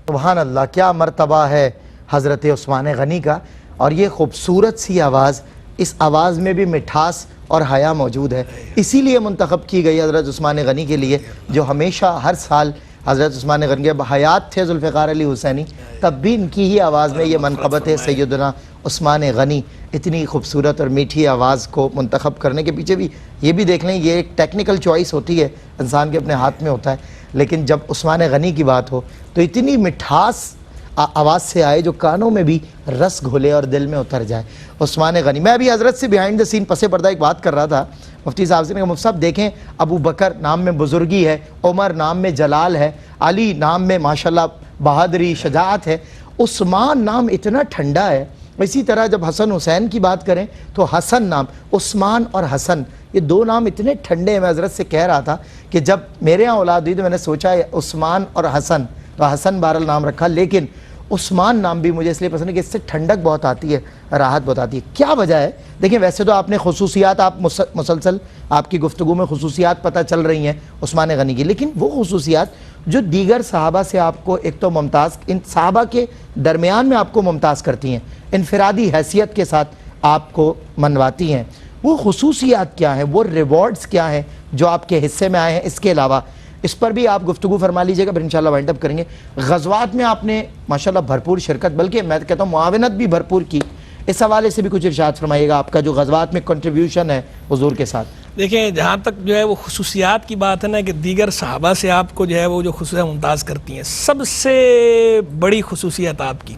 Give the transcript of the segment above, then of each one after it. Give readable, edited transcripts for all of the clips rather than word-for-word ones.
سبحان اللہ، کیا مرتبہ ہے حضرت عثمان غنی کا، اور یہ خوبصورت سی آواز، اس آواز میں بھی مٹھاس اور حیا موجود ہے، اسی لیے منتخب کی گئی حضرت عثمان غنی کے لیے، جو ہمیشہ ہر سال حضرت عثمان غنی کے حیات تھے ذوالفقار علی حسینی، تب بھی ان کی ہی آواز میں یہ منقبت ہے سیدنا عثمان غنی۔ اتنی خوبصورت اور میٹھی آواز کو منتخب کرنے کے پیچھے بھی یہ بھی دیکھ لیں، یہ ایک ٹیکنیکل چوائس ہوتی ہے، انسان کے اپنے ہاتھ میں ہوتا ہے، لیکن جب عثمان غنی کی بات ہو تو اتنی مٹھاس آواز سے آئے جو کانوں میں بھی رس گھلے اور دل میں اتر جائے۔ عثمان غنی، میں ابھی حضرت سے بیہائنڈ دا سین پس پردہ ایک بات کر رہا تھا، مفتی صاحب سے نے کہا مفتی صاحب دیکھیں، ابو بکر نام میں بزرگی ہے، عمر نام میں جلال ہے، علی نام میں ماشاءاللہ بہادری شجاعت ہے، عثمان نام اتنا ٹھنڈا ہے۔ اسی طرح جب حسن حسین کی بات کریں تو حسن نام، عثمان اور حسن، یہ دو نام اتنے ٹھنڈے ہیں۔ میں حضرت سے کہہ رہا تھا کہ جب میرے یہاں اولاد ہوئی تو میں نے سوچا ہے عثمان اور حسن، تو حسن بہرحال نام رکھا، لیکن عثمان نام بھی مجھے اس لیے پسند ہے کہ اس سے ٹھنڈک بہت آتی ہے، راحت بہت آتی ہے۔ کیا وجہ ہے؟ دیکھیں ویسے تو آپ نے خصوصیات، آپ مسلسل آپ کی گفتگو میں خصوصیات پتہ چل رہی ہیں عثمان غنی کی، لیکن وہ خصوصیات جو دیگر صحابہ سے آپ کو ایک تو ممتاز، ان صحابہ کے درمیان میں آپ کو ممتاز کرتی ہیں، انفرادی حیثیت کے ساتھ آپ کو منواتی ہیں، وہ خصوصیات کیا ہیں، وہ ریوارڈز کیا ہیں جو آپ کے حصے میں آئے ہیں؟ اس کے علاوہ اس پر بھی آپ گفتگو فرما لیجئے گا، پھر انشاءاللہ وائنڈ اپ کریں گے۔ غزوات میں آپ نے ماشاءاللہ بھرپور شرکت، بلکہ میں کہتا ہوں معاونت بھی بھرپور کی، اس حوالے سے بھی کچھ ارشاد فرمائیے گا، آپ کا جو غزوات میں کنٹریبیوشن ہے حضور کے ساتھ۔ دیکھیں جہاں تک جو ہے وہ خصوصیات کی بات ہے نا، کہ دیگر صحابہ سے آپ کو جو ہے وہ جو خصوصیات ممتاز کرتی ہیں، سب سے بڑی خصوصیت آپ کی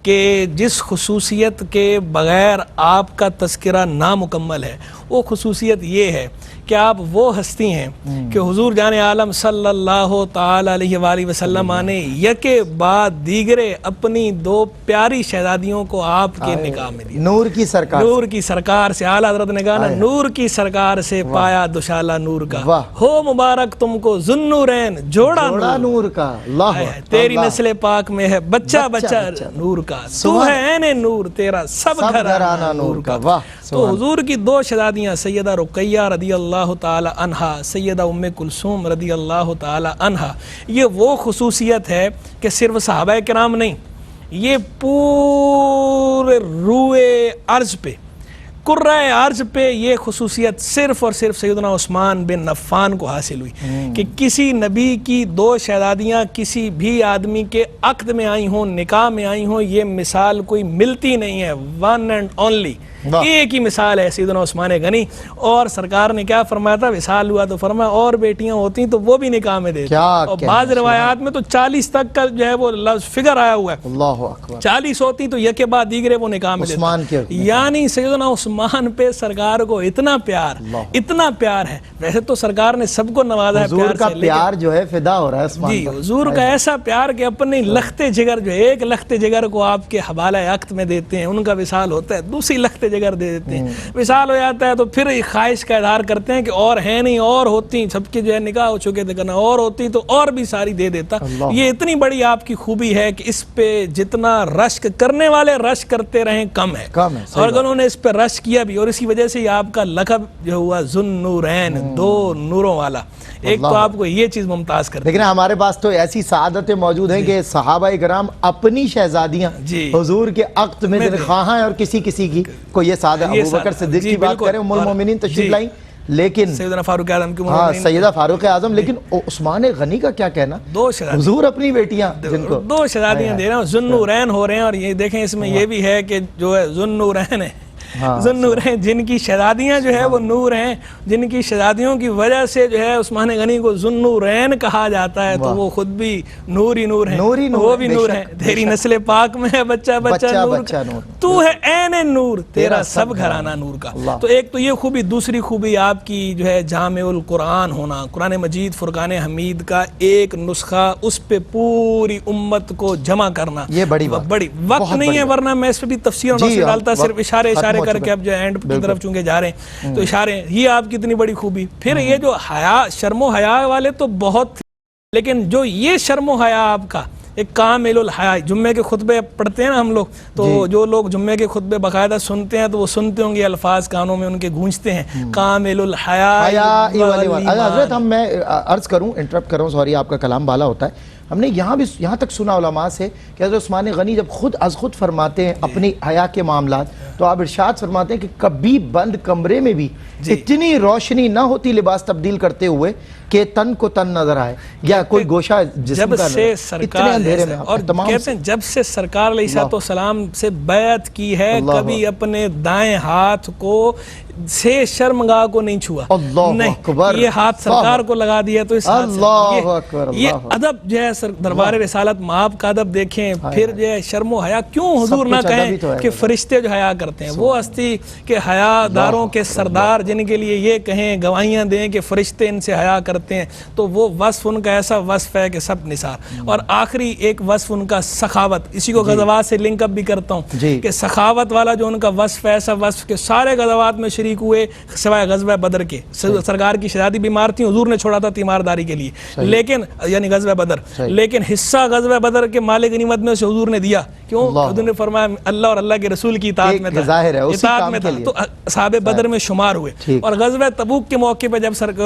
کہ جس خصوصیت کے بغیر آپ کا تذکرہ نامکمل ہے، وہ خصوصیت یہ ہے کہ آپ وہ ہستی ہیں کہ حضور جان عالم صلی اللہ تعالی علیہ وآلہ وسلم نے یکے بعد دیگرے اپنی دو پیاری شہزادیوں کو آپ کے نکاح میں دیا۔ نور کی سرکار، نور کی سرکار سے، اعلیٰ حضرت نے کہا نا، نور کی سرکار سے پایا دوشالہ نور کا، ہو مبارک تم کو ذوالنورین جوڑا نور کا، اللہ تیری نسل پاک میں ہے بچہ بچہ نور کا، تو ہے عین نور تیرا سب گھرانہ نور کا۔ تو حضور کی دو شہزادیاں سیدہ رقیہ رضی اللہ تعالی عنہا، سیدہ ام کلثوم رضی اللہ تعالی عنہا، یہ وہ خصوصیت ہے کہ صرف صحابہ کرام نہیں، یہ پورے روئے عرض پہ، قرۂ عرض پہ یہ خصوصیت صرف اور صرف سیدنا عثمان بن عفان کو حاصل ہوئی کہ کسی نبی کی دو شہزادیاں کسی بھی آدمی کے عقد میں آئی ہوں، نکاح میں آئی ہوں، یہ مثال کوئی ملتی نہیں ہے، ون اینڈ اونلی ایک ہی مثال ہے سیدنا عثمان غنی۔ اور سرکار نے کیا فرمایا تھا؟ وصال ہوا تو فرمایا اور بیٹیاں ہوتی تو وہ بھی نکاح میں دیتی، اور بعض روایات میں تو 40 تک کا جو ہے وہ لفظ فگر آیا ہوا ہے، اللہ اکبر، 40 ہوتی تو یکے بعد دیگرے وہ نکاح میں دیتی، یعنی سیدنا عثمان پہ سرکار کو اتنا پیار ہے۔ ویسے تو سرکار نے سب کو نوازا ہے، حضور کا پیار جو ہے فدا ہو رہا ہے عثمان جی، حضور کا ایسا پیار کہ اپنی لخت جگر جو ایک لخت جگر کو آپ کے حوالہ عقد میں دیتے ہیں، ان کا وصال ہوتا ہے، دوسری لخت جگر دے دیتے ہیں، وصال ہو جاتا ہے تو پھر خواہش کا اظہار کرتے ہیں کہ اور ہے نہیں، اور ہوتی، سب کے جو ہے نکاح ہو چکے تھے، کرنا اور ہوتی تو اور بھی ساری دے دیتا۔ یہ اتنی بڑی آپ کی خوبی ہے کہ اس پہ جتنا رشک کرنے والے رشک کرتے رہیں کم ہے، اور اگر انہوں نے اس پہ رشک کیا بھی، اور اسی وجہ سے آپ کا لقب جو ہوا ذوالنورین، دو نوروں والا، ایک تو آپ کو یہ چیز ممتاز کرتی ہے۔ لیکن ہمارے پاس تو ایسی سعادتیں موجود ہیں کہ صحابہ کرام اپنی شہزادیاں حضور کے عقد میں خواہاں اور کسی کی کوئی یہ سعادت، ابو بکر صدیق کی بات کریں، ام المومنین تشریف لائیں، لیکن سیدنا فاروق اعظم کی سیدہ فاروق اعظم، لیکن عثمان غنی کا کیا کہنا؟ حضور اپنی بیٹیاں جن کو دو شہزادیاں دے رہے ہیں، ذوالنورین ہو رہے ہیں، اور یہ دیکھیں اس میں یہ بھی ہے کہ جو ہے ذوالنورین ہے، ذوالنورین جن کی شہزادیاں جو ہے وہ نور ہیں، جن کی شہزادیوں کی وجہ سے جو ہے عثمان غنی کو ذوالنورین کہا جاتا ہے، تو وہ خود بھی نور ہی نور ہیں، وہ بھی نور ہیں، تیری نسل پاک میں ہے بچہ بچہ نور کا، تو ہے عین نور تیرا سب گھرانہ نور کا۔ تو ایک تو یہ خوبی، دوسری خوبی آپ کی جو ہے جامع القرآن ہونا، قرآن مجید فرقان حمید کا ایک نسخہ، اس پہ پوری امت کو جمع کرنا، یہ بڑی وقت نہیں ہے، ورنہ میں اس پہ بھی تفسیر ڈالتا، صرف اشارے کر کے اب جو اینڈ کی طرف چونکہ جا رہے ہیں تو اشارے، یہ آپ کی اتنی بڑی خوبی۔ پھر یہ جو حیا، شرم و حیا والے تو بہت، لیکن جو یہ شرم و حیا آپ کا ایک کامل الحیا، جمعے کے خطبے پڑھتے ہیں نا ہم لوگ، تو جو لوگ جمعے کے خطبے باقاعدہ سنتے ہیں تو وہ سنتے ہوں گے، الفاظ کانوں میں ان کے گونجتے ہیں، کامل الحیا۔ حضرت میں عرض کروں، انٹرپٹ کر رہا ہوں، سوری آپ کا کلام بالا ہوتا ہے، ہم نے یہاں تک سنا علماء سے کہ حضرت عثمان غنی جب خود از خود فرماتے ہیں اپنی حیا کے معاملات، تو آپ ارشاد فرماتے ہیں کہ کبھی بند کمرے میں بھی اتنی روشنی نہ ہوتی لباس تبدیل کرتے ہوئے کہ تن کو تن نظر آئے یا کوئی گوشہ جسم کا سے سرکار اندھیرے میں اور کہتے ہیں جب سے سرکار علیہ الصلوۃ والسلام سے بیعت کی ہے کبھی اپنے دائیں ہاتھ کو سے شرمگاہ کو نہیں چھوا، نہیں، یہ ہاتھ سرکار کو لگا دیا، تو اس ہاتھ سے یہ ادب جو ہے دربار رسالت مآب کا ادب دیکھیں، پھر جو ہے شرم و حیا کیوں حضور نہ کہیں کہ فرشتے جو حیا کرتے ہیں، وہ ہستی کہ حیا داروں کے سردار جن کے لیے یہ کہیں گواہیاں دیں کہ فرشتے ان سے حیا کرتے ہیں، تو وہ وصف ان کا ایسا وصف ہے کہ سب نثار۔ اور آخری ایک وصف ان کا سخاوت، اسی کو غزوات سے لنک اپ بھی کرتا ہوں کہ سخاوت والا جو ان کا وصف ہے، ایسا وصف کہ سارے غزوات میں شریک ہوئے سوائے غزوہ بدر کے، سرکار کی شدید بیمار تھی، حضور نے چھوڑا تھا تیمارداری کے لیے، لیکن یعنی غزوہ بدر، لیکن حصہ غزوہ بدر کے مال غنیمت میں سے حضور نے دیا، کیوں؟ حضور نے فرمایا اللہ اور اللہ کے رسول کی اطاعت میں تھا، اطاعت میں تھا، تو صحابہ بدر میں شمار ہوئے۔ اور غزوہ تبوک کے موقع پہ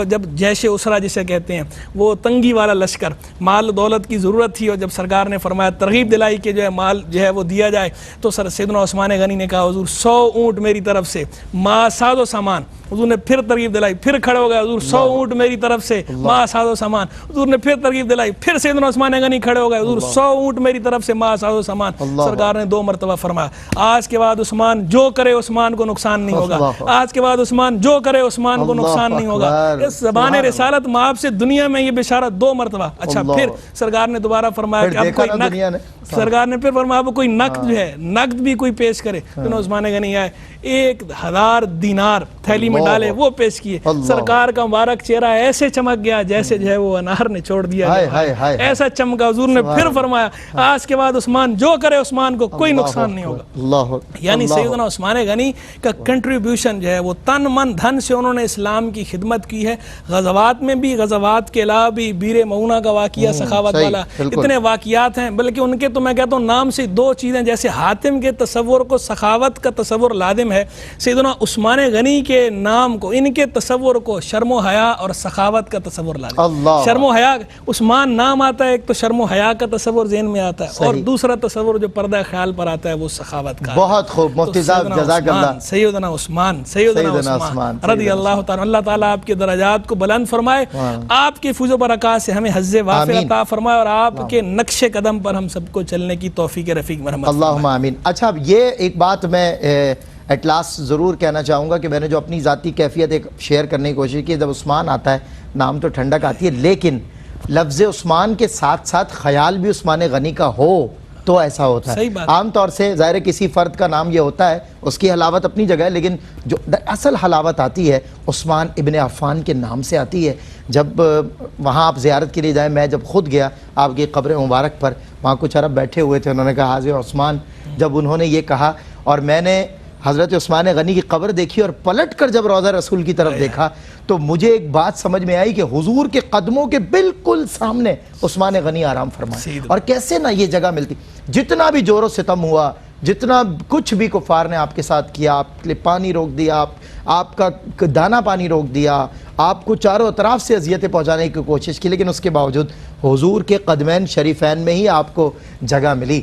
جب جیش اسرا جسے کہتے ہیں، وہ تنگی والا لشکر، مال دولت کی ضرورت تھی، اور جب سرکار نے فرمایا ترغیب دلائی کہ جو ہے مال جو ہے وہ دیا جائے، تو سیدنا عثمان غنی نے کہا حضور 100 اونٹ میری طرف سے ما ساز و سامان، حضور نے پھر ترغیب دلائی، پھر کھڑے ہو گئے حضور 100 اونٹ میری طرف سے ما ساز و سامان، حضور نے پھر ترغیب دلائی، پھر سیدنا عثمان غنی کھڑے ہو گئے حضور 100 اونٹ میری طرف سے ما ساز و سامان، سرکار نے 2 مرتبہ فرمایا آج کے بعد عثمان جو کرے عثمان کو نقصان نہیں ہوگا، آج کے بعد عثمان جو کرے عثمان کو نقصان نہیں ہوگا۔ اس زبان رسالت مآب سے دنیا میں یہ بشارت 2 مرتبہ۔ اچھا پھر سرکار نے دوبارہ فرمایا کہ اب کوئی نقد، سرکار نے پھر فرمایا اب کوئی نقد جو ہے نقد بھی کوئی پیش کرے، تو عثمان غنی آئے 1000 دینار تھیلی میں ڈالے، وہ پیش کیے، سرکار کا مبارک چہرہ ایسے چمک گیا جیسے جو ہے وہ انار نے چھوڑ دیا، ایسا چمکا۔ حضور نے پھر فرمایا آج کے بعد عثمان جو کرے عثمان کو کوئی نقصان نہیں ہوگا۔ یعنی سیدنا عثمان غنی کا کنٹریبیوشن جو ہے وہ تن من دھن سے انہوں نے اسلام کی خدمت کی ہے، غزوات میں بھی، غزوات کے علاوہ بھی، بیر معونہ کا واقعہ سخاوت والا، اتنے واقعات ہیں، بلکہ ان کے تو میں کہتا ہوں نام سے 2 چیزیں، جیسے حاتم کے تصور کو سخاوت کا تصور لازم ہے، سیدنا عثمان غنی کے نام کو، ان کے تصور کو شرم و حیا اور سخاوت کا تصور لازم۔ شرم و حیا، عثمان نام آتا ہے ایک تو شرم و حیا کا تصور ذہن میں آتا ہے، اور دوسرا تصور جو پردہ خیال پر آتا ہے وہ سخاوت کا۔ بہت خوب، مفتی صاحب جزاک اللہ۔ سیدنا عثمان رضی اللہ تعالی، اللہ تعالیٰ آپ کے درجات کو بلند فرمائے، آپ کے فیض و برکات سے ہمیں حظ وافر عطا فرمائے، اور آپ کے نقش قدم پر ہم سب کو چلنے کی توفیق رفیق مرحمت فرمائے۔ اللہم آمین۔ اچھا اب یہ ایک بات میں ایٹ لاسٹ ضرور کہنا چاہوں گا کہ میں نے جو اپنی ذاتی کیفیت ایک شیئر کرنے کی کوشش کی، جب عثمان آتا ہے نام تو ٹھنڈک آتی ہے، لیکن لفظ عثمان کے ساتھ ساتھ خیال بھی عثمان غنی کا ہو تو ایسا ہوتا ہے۔ عام طور سے ظاہر کسی فرد کا نام یہ ہوتا ہے، اس کی حلاوت اپنی جگہ ہے، لیکن جو اصل حلاوت آتی ہے عثمان ابن عفان کے نام سے آتی ہے۔ جب وہاں آپ زیارت کے لیے جائیں، میں جب خود گیا آپ کی قبر مبارک پر، وہاں کچھ عرب بیٹھے ہوئے تھے، انہوں نے کہا حاضر عثمان، جب انہوں نے یہ کہا اور میں نے حضرت عثمان غنی کی قبر دیکھی اور پلٹ کر جب روضہ رسول کی طرف دیکھا، تو مجھے ایک بات سمجھ میں آئی کہ حضور کے قدموں کے بالکل سامنے عثمان غنی آرام فرمائے، اور کیسے نہ یہ جگہ ملتی، جتنا بھی زور و ستم ہوا، جتنا کچھ بھی کفار نے آپ کے ساتھ کیا، آپ کے لیے پانی روک دیا، آپ کا دانا پانی روک دیا، آپ کو چاروں اطراف سے اذیتیں پہنچانے کی کوشش کی، لیکن اس کے باوجود حضور کے قدمین شریفین میں ہی آپ کو جگہ ملی۔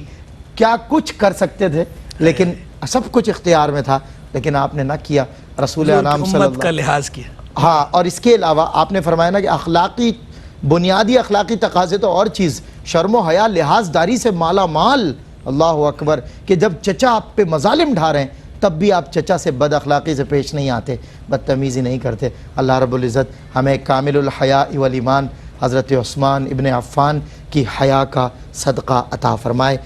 کیا کچھ کر سکتے تھے، لیکن سب کچھ اختیار میں تھا، لیکن آپ نے نہ کیا، رسول انعام صلی اللہ امت کا لحاظ کیا۔ ہاں، اور اس کے علاوہ آپ نے فرمایا نا کہ اخلاقی بنیادی اخلاقی تقاضے تو اور چیز، شرم و حیا لحاظ داری سے مالا مال، اللہ اکبر، کہ جب چچا آپ پہ مظالم ڈھا رہے ہیں تب بھی آپ چچا سے بد اخلاقی سے پیش نہیں آتے، بدتمیزی نہیں کرتے۔ اللہ رب العزت ہمیں کامل الحیاء والایمان حضرت عثمان ابن عفان کی حیا کا صدقہ عطا فرمائے۔